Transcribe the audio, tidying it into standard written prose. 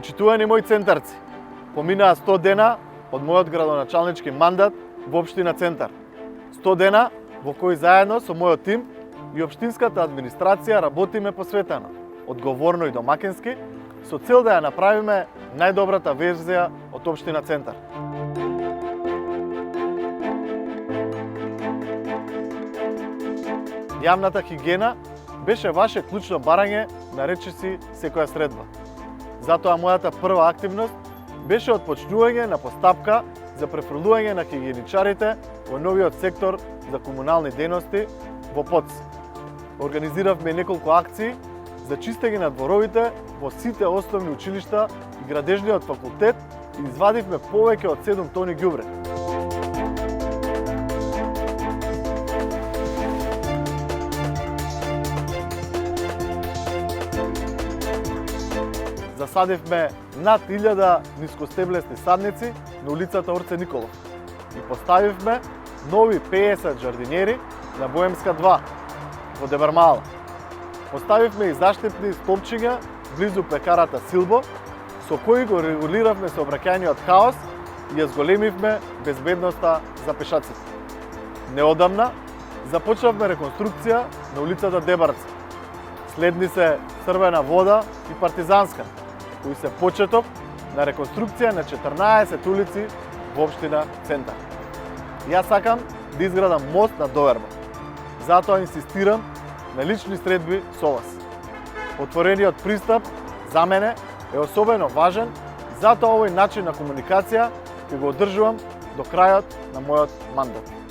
Почитувани мои центарци, поминаа 100 дена од мојот градоначалнички мандат во општина Центар. 100 дена во кои заедно со мојот тим и општинската администрација работиме посветено, одговорно и домакински, со цел да ја направиме најдобрата верзија од општина Центар. Јавната хигиена беше ваше клучно барање на речиси секоја средба. Затоа мојата прва активност беше отпочнување на постапка за префрлување на хигиеничарите во новиот сектор за комунални дејности во ПОЦ. Организиравме неколку акции за чистење на дворовите во сите основни училишта и градежниот факултет и извадивме повеќе од 7 тони ѓубре. Засадивме над 1000 нискостеблесни садници на улицата Орце Николов и поставивме нови 50 џардинери на Боемска 2 во Дебармала. Поставивме и заштитни столпчиња близу пекарата Силбо, со кои го регулиравме сообраќајниот хаос и ја зголемивме безбедноста за пешаците. Неодамна започнавме реконструкција на улицата Дебарца. Следни се Црвена вода и Партизанска, кои се почеток на реконструкција на 14 улици во општина Центар. Јас сакам да изградам мост на доверба. Затоа инсистирам на лични средби со вас. Отворениот пристап за мене е особено важен, затоа овој начин на комуникација ќе го одржувам до крајот на мојот мандат.